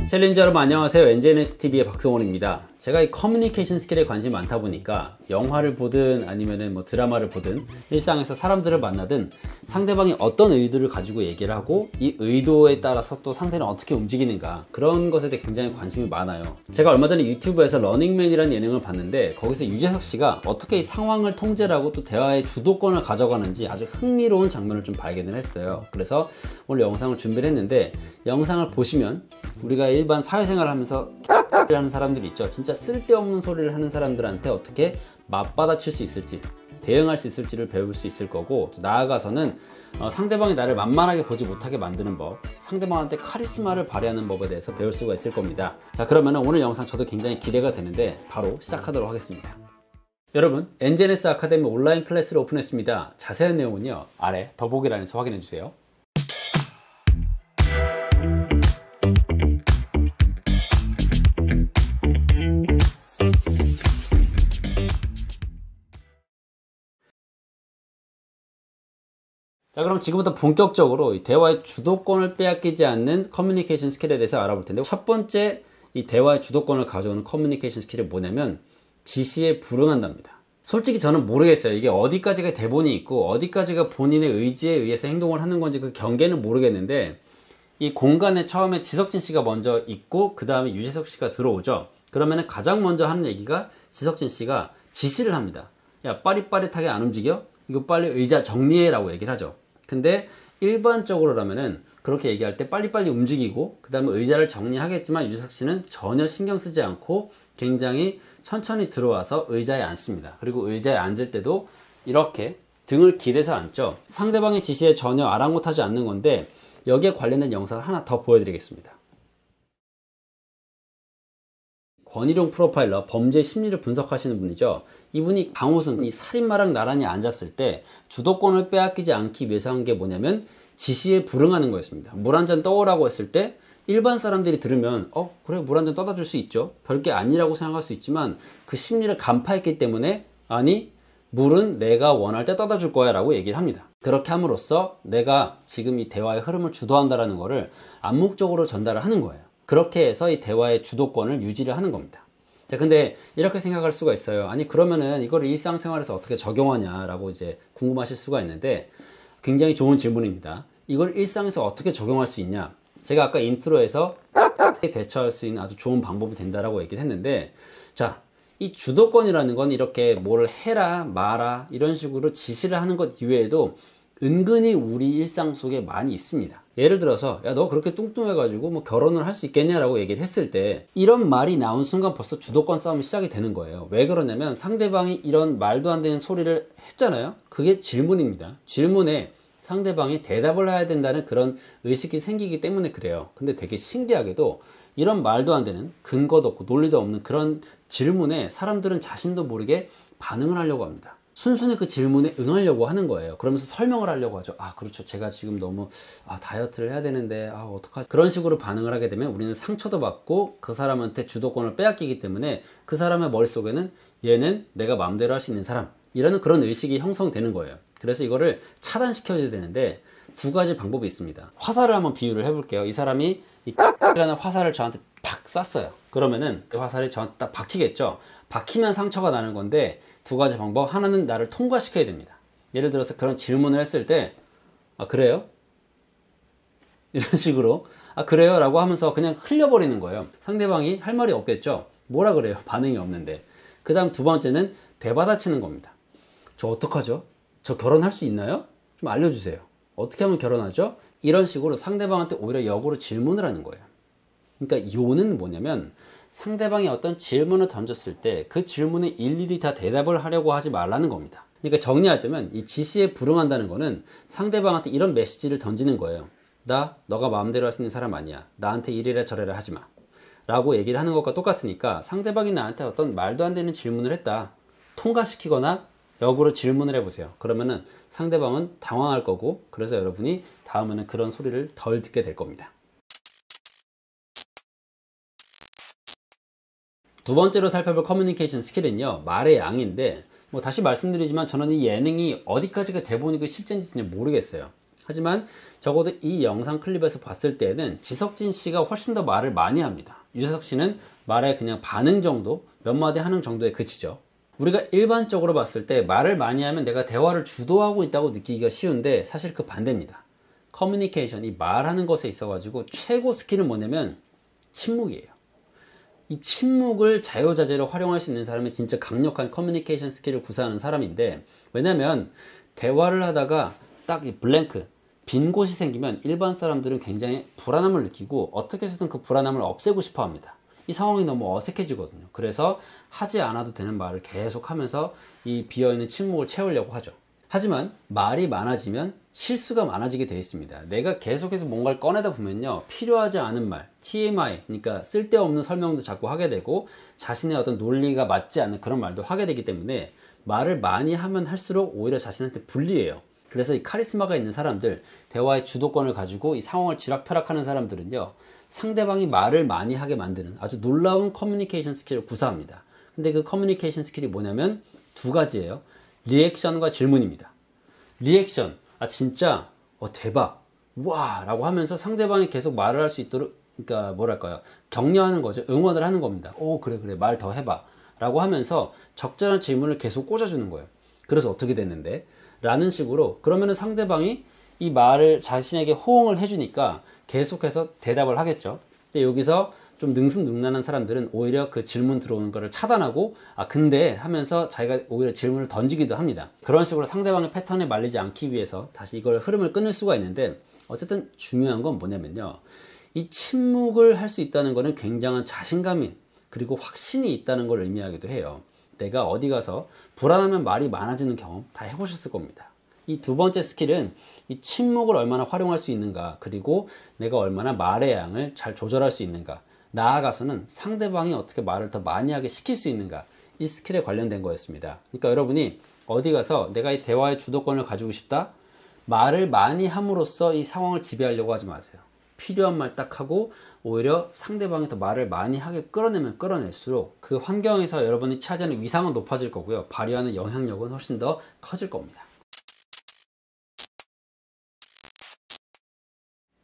챌린저 여러분 안녕하세요. NGNSTV의 박성원입니다. 제가 이 커뮤니케이션 스킬에 관심이 많다 보니까 영화를 보든 아니면은 뭐 드라마를 보든 일상에서 사람들을 만나든 상대방이 어떤 의도를 가지고 얘기를 하고 이 의도에 따라서 또 상대는 어떻게 움직이는가, 그런 것에 대해 굉장히 관심이 많아요. 제가 얼마 전에 유튜브에서 러닝맨이라는 예능을 봤는데 거기서 유재석 씨가 어떻게 이 상황을 통제를 하고 또 대화의 주도권을 가져가는지 아주 흥미로운 장면을 좀 발견을 했어요. 그래서 오늘 영상을 준비를 했는데, 영상을 보시면 우리가 일반 사회생활을 하면서 하는 사람들이 있죠. 진짜 쓸데없는 소리를 하는 사람들한테 어떻게 맞받아칠 수 있을지, 대응할 수 있을지를 배울 수 있을 거고, 또 나아가서는 상대방이 나를 만만하게 보지 못하게 만드는 법, 상대방한테 카리스마를 발휘하는 법에 대해서 배울 수가 있을 겁니다. 자, 그러면 오늘 영상 저도 굉장히 기대가 되는데 바로 시작하도록 하겠습니다. 여러분, NGNS 아카데미 온라인 클래스를 오픈했습니다. 자세한 내용은요 아래 더보기란에서 확인해 주세요. 자, 그럼 지금부터 본격적으로 대화의 주도권을 빼앗기지 않는 커뮤니케이션 스킬에 대해서 알아볼 텐데, 첫 번째 이 대화의 주도권을 가져오는 커뮤니케이션 스킬이 뭐냐면 지시에 불응한답니다. 솔직히 저는 모르겠어요. 이게 어디까지가 대본이 있고 어디까지가 본인의 의지에 의해서 행동을 하는 건지 그 경계는 모르겠는데, 이 공간에 처음에 지석진 씨가 먼저 있고 그 다음에 유재석 씨가 들어오죠. 그러면은 가장 먼저 하는 얘기가 지석진 씨가 지시를 합니다. 야, 빠릿빠릿하게 안 움직여? 이거 빨리 의자 정리해 라고 얘기를 하죠. 근데 일반적으로라면은 그렇게 얘기할 때 빨리빨리 움직이고 그 다음에 의자를 정리하겠지만, 유재석 씨는 전혀 신경 쓰지 않고 굉장히 천천히 들어와서 의자에 앉습니다. 그리고 의자에 앉을 때도 이렇게 등을 기대서 앉죠. 상대방의 지시에 전혀 아랑곳하지 않는 건데, 여기에 관련된 영상을 하나 더 보여드리겠습니다. 권희룡 프로파일러, 범죄 심리를 분석하시는 분이죠. 이분이 강호승, 이 살인마랑 나란히 앉았을 때 주도권을 빼앗기지 않기 위해서 한 게 뭐냐면 지시에 불응하는 거였습니다. 물 한 잔 떠오라고 했을 때 일반 사람들이 들으면 그래, 물 한 잔 떠다 줄 수 있죠, 별게 아니라고 생각할 수 있지만, 그 심리를 간파했기 때문에 아니, 물은 내가 원할 때 떠다 줄 거야 라고 얘기를 합니다. 그렇게 함으로써 내가 지금 이 대화의 흐름을 주도한다라는 거를 암묵적으로 전달을 하는 거예요. 그렇게 해서 이 대화의 주도권을 유지를 하는 겁니다. 자, 근데 이렇게 생각할 수가 있어요. 아니, 그러면은 이걸 일상생활에서 어떻게 적용하냐라고 이제 궁금하실 수가 있는데, 굉장히 좋은 질문입니다. 이걸 일상에서 어떻게 적용할 수 있냐? 제가 아까 인트로에서 대처할 수 있는 아주 좋은 방법이 된다라고 얘기를 했는데, 자, 이 주도권이라는 건 이렇게 뭘 해라 마라 이런 식으로 지시를 하는 것 이외에도 은근히 우리 일상 속에 많이 있습니다. 예를 들어서 야, 너 그렇게 뚱뚱해가지고 뭐 결혼을 할 수 있겠냐라고 얘기를 했을 때, 이런 말이 나온 순간 벌써 주도권 싸움이 시작이 되는 거예요. 왜 그러냐면 상대방이 이런 말도 안 되는 소리를 했잖아요. 그게 질문입니다. 질문에 상대방이 대답을 해야 된다는 그런 의식이 생기기 때문에 그래요. 근데 되게 신기하게도 이런 말도 안 되는, 근거도 없고 논리도 없는 그런 질문에 사람들은 자신도 모르게 반응을 하려고 합니다. 순순히 그 질문에 응하려고 하는 거예요. 그러면서 설명을 하려고 하죠. 아, 그렇죠, 제가 지금 너무 다이어트를 해야 되는데 어떡하지? 그런 식으로 반응을 하게 되면 우리는 상처도 받고 그 사람한테 주도권을 빼앗기기 때문에 그 사람의 머릿속에는 얘는 내가 마음대로 할 수 있는 사람, 이라는 그런 의식이 형성되는 거예요. 그래서 이거를 차단시켜줘야 되는데 두 가지 방법이 있습니다. 화살을 한번 비유를 해볼게요. 이 사람이 이 라는 화살을 저한테 팍 쐈어요. 그러면은 그 화살이 저한테 딱 박히겠죠. 박히면 상처가 나는 건데, 두 가지 방법. 하나는 나를 통과시켜야 됩니다. 예를 들어서 그런 질문을 했을 때 그래요? 이런 식으로 그래요? 라고 하면서 그냥 흘려버리는 거예요. 상대방이 할 말이 없겠죠. 뭐라 그래요? 반응이 없는데. 그 다음 두 번째는 되받아치는 겁니다. 저 어떡하죠? 저 결혼할 수 있나요? 좀 알려주세요. 어떻게 하면 결혼하죠? 이런 식으로 상대방한테 오히려 역으로 질문을 하는 거예요. 그러니까 요는 뭐냐면, 상대방이 어떤 질문을 던졌을 때 그 질문에 일일이 다 대답을 하려고 하지 말라는 겁니다. 그러니까 정리하자면 이 지시에 불응한다는 거는 상대방한테 이런 메시지를 던지는 거예요. 너가 마음대로 할 수 있는 사람 아니야. 나한테 이래라 저래라 하지 마 라고 얘기를 하는 것과 똑같으니까, 상대방이 나한테 어떤 말도 안 되는 질문을 했다, 통과시키거나 역으로 질문을 해보세요. 그러면은 상대방은 당황할 거고, 그래서 여러분이 다음에는 그런 소리를 덜 듣게 될 겁니다. 두 번째로 살펴볼 커뮤니케이션 스킬은요, 말의 양인데, 다시 말씀드리지만 저는 이 예능이 어디까지가 대본이고 실제인지 모르겠어요. 하지만 적어도 이 영상 클립에서 봤을 때는 지석진 씨가 훨씬 더 말을 많이 합니다. 유재석 씨는 말에 그냥 반응 정도, 몇 마디 하는 정도에 그치죠. 우리가 일반적으로 봤을 때 말을 많이 하면 내가 대화를 주도하고 있다고 느끼기가 쉬운데 사실 그 반대입니다. 커뮤니케이션, 이 말하는 것에 있어 가지고 최고 스킬은 뭐냐면 침묵이에요. 이 침묵을 자유자재로 활용할 수 있는 사람이 진짜 강력한 커뮤니케이션 스킬을 구사하는 사람인데, 왜냐면 대화를 하다가 딱 이 블랭크, 빈 곳이 생기면 일반 사람들은 굉장히 불안함을 느끼고 어떻게 해서든 그 불안함을 없애고 싶어 합니다. 이 상황이 너무 어색해지거든요. 그래서 하지 않아도 되는 말을 계속 하면서 이 비어있는 침묵을 채우려고 하죠. 하지만 말이 많아지면 실수가 많아지게 되어 있습니다. 내가 계속해서 뭔가를 꺼내다 보면요, 필요하지 않은 말, TMI, 그러니까 쓸데없는 설명도 자꾸 하게 되고 자신의 어떤 논리가 맞지 않는 그런 말도 하게 되기 때문에 말을 많이 하면 할수록 오히려 자신한테 불리해요. 그래서 이 카리스마가 있는 사람들, 대화의 주도권을 가지고 이 상황을 쥐락펴락하는 사람들은요, 상대방이 말을 많이 하게 만드는 아주 놀라운 커뮤니케이션 스킬을 구사합니다. 근데 그 커뮤니케이션 스킬이 뭐냐면 두 가지예요. 리액션과 질문입니다. 리액션, 아 진짜 대박, 와 라고 하면서 상대방이 계속 말을 할 수 있도록, 그러니까 뭐랄까요, 격려하는 거죠. 응원을 하는 겁니다. 오 그래 말 더 해봐 라고 하면서 적절한 질문을 계속 꽂아주는 거예요. 그래서 어떻게 됐는데? 라는 식으로, 그러면은 상대방이 이 말을 자신에게 호응을 해주니까 계속해서 대답을 하겠죠. 근데 여기서 좀 능수능란한 사람들은 오히려 그 질문 들어오는 거를 차단하고 아 근데 하면서 자기가 오히려 질문을 던지기도 합니다. 그런 식으로 상대방의 패턴에 말리지 않기 위해서 다시 이걸 흐름을 끊을 수가 있는데, 어쨌든 중요한 건 뭐냐면요, 이 침묵을 할 수 있다는 거는 굉장한 자신감이 그리고 확신이 있다는 걸 의미하기도 해요. 내가 어디 가서 불안하면 말이 많아지는 경험 다 해보셨을 겁니다. 이 두 번째 스킬은 이 침묵을 얼마나 활용할 수 있는가, 그리고 내가 얼마나 말의 양을 잘 조절할 수 있는가, 나아가서는 상대방이 어떻게 말을 더 많이 하게 시킬 수 있는가, 이 스킬에 관련된 거였습니다. 그러니까 여러분이 어디 가서 내가 이 대화의 주도권을 가지고 싶다, 말을 많이 함으로써 이 상황을 지배하려고 하지 마세요. 필요한 말 딱 하고 오히려 상대방이 더 말을 많이 하게 끌어내면 끌어낼수록 그 환경에서 여러분이 차지하는 위상은 높아질 거고요, 발휘하는 영향력은 훨씬 더 커질 겁니다.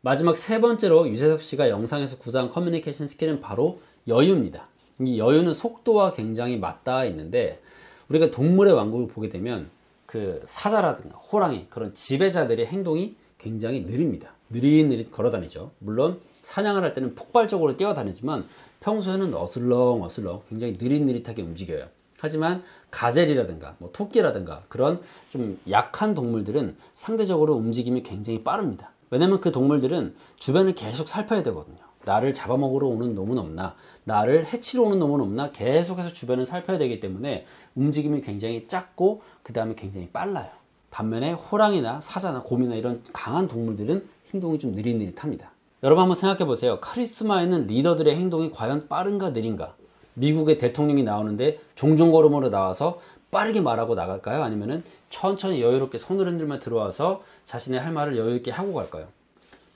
마지막 세 번째로 유재석 씨가 영상에서 구사한 커뮤니케이션 스킬은 바로 여유입니다. 이 여유는 속도와 굉장히 맞닿아 있는데, 우리가 동물의 왕국을 보게 되면 그 사자라든가 호랑이, 그런 지배자들의 행동이 굉장히 느립니다. 느릿느릿 걸어다니죠. 물론 사냥을 할 때는 폭발적으로 뛰어다니지만 평소에는 어슬렁어슬렁 굉장히 느릿느릿하게 움직여요. 하지만 가젤이라든가 토끼라든가 그런 좀 약한 동물들은 상대적으로 움직임이 굉장히 빠릅니다. 왜냐면 그 동물들은 주변을 계속 살펴야 되거든요. 나를 잡아먹으러 오는 놈은 없나, 나를 해치러 오는 놈은 없나, 계속해서 주변을 살펴야 되기 때문에 움직임이 굉장히 작고 그 다음에 굉장히 빨라요. 반면에 호랑이나 사자나 곰이나 이런 강한 동물들은 행동이 좀 느릿느릿합니다. 여러분 한번 생각해 보세요. 카리스마 있는 리더들의 행동이 과연 빠른가 느린가? 미국의 대통령이 나오는데 종종걸음으로 나와서 빠르게 말하고 나갈까요? 아니면은 천천히 여유롭게 손을 흔들며 들어와서 자신의 할 말을 여유있게 하고 갈까요?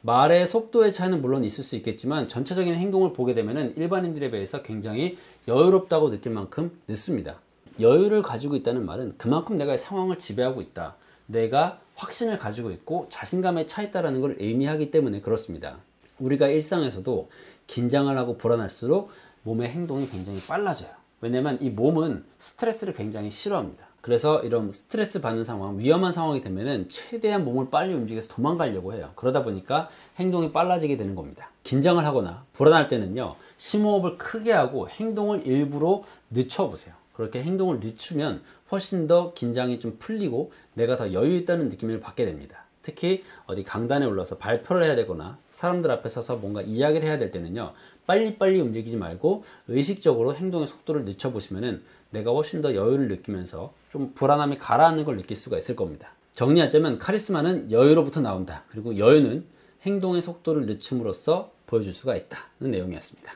말의 속도의 차이는 물론 있을 수 있겠지만 전체적인 행동을 보게 되면은 일반인들에 비해서 굉장히 여유롭다고 느낄 만큼 늦습니다. 여유를 가지고 있다는 말은 그만큼 내가 상황을 지배하고 있다, 내가 확신을 가지고 있고 자신감에 차 있다는 걸 의미하기 때문에 그렇습니다. 우리가 일상에서도 긴장을 하고 불안할수록 몸의 행동이 굉장히 빨라져요. 왜냐면 이 몸은 스트레스를 굉장히 싫어합니다. 그래서 이런 스트레스 받는 상황, 위험한 상황이 되면은 최대한 몸을 빨리 움직여서 도망가려고 해요. 그러다 보니까 행동이 빨라지게 되는 겁니다. 긴장을 하거나 불안할 때는요, 심호흡을 크게 하고 행동을 일부러 늦춰보세요. 그렇게 행동을 늦추면 훨씬 더 긴장이 좀 풀리고 내가 더 여유 있다는 느낌을 받게 됩니다. 특히 어디 강단에 올라서 발표를 해야 되거나 사람들 앞에 서서 뭔가 이야기를 해야 될 때는요, 빨리빨리 움직이지 말고 의식적으로 행동의 속도를 늦춰보시면은 내가 훨씬 더 여유를 느끼면서 좀 불안함이 가라앉는 걸 느낄 수가 있을 겁니다. 정리하자면 카리스마는 여유로부터 나온다. 그리고 여유는 행동의 속도를 늦춤으로써 보여줄 수가 있다는 내용이었습니다.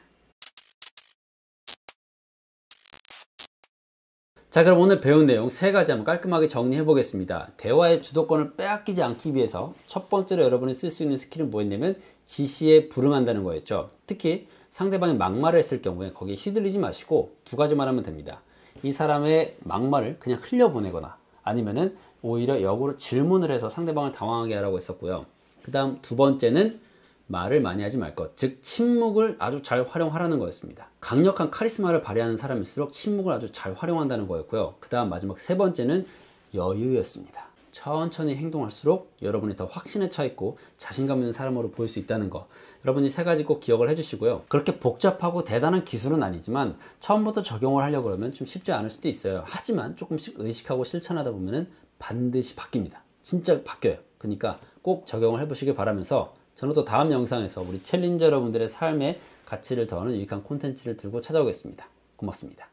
자, 그럼 오늘 배운 내용 세 가지 한번 깔끔하게 정리해 보겠습니다. 대화의 주도권을 빼앗기지 않기 위해서 첫 번째로 여러분이 쓸 수 있는 스킬은 뭐였냐면 지시에 불응한다는 거였죠. 특히 상대방이 막말을 했을 경우에 거기에 휘둘리지 마시고 두 가지만 하면 됩니다. 이 사람의 막말을 그냥 흘려보내거나 아니면은 오히려 역으로 질문을 해서 상대방을 당황하게 하라고 했었고요. 그 다음 두 번째는 말을 많이 하지 말 것, 즉 침묵을 아주 잘 활용하라는 거였습니다. 강력한 카리스마를 발휘하는 사람일수록 침묵을 아주 잘 활용한다는 거였고요. 그 다음 마지막 세 번째는 여유였습니다. 천천히 행동할수록 여러분이 더 확신에 차 있고 자신감 있는 사람으로 보일 수 있다는 거, 여러분이 세 가지 꼭 기억을 해주시고요. 그렇게 복잡하고 대단한 기술은 아니지만 처음부터 적용을 하려고 그러면 좀 쉽지 않을 수도 있어요. 하지만 조금씩 의식하고 실천하다 보면 반드시 바뀝니다. 진짜 바뀌어요. 그러니까 꼭 적용을 해보시길 바라면서 저는 또 다음 영상에서 우리 챌린저 여러분들의 삶의 가치를 더하는 유익한 콘텐츠를 들고 찾아오겠습니다. 고맙습니다.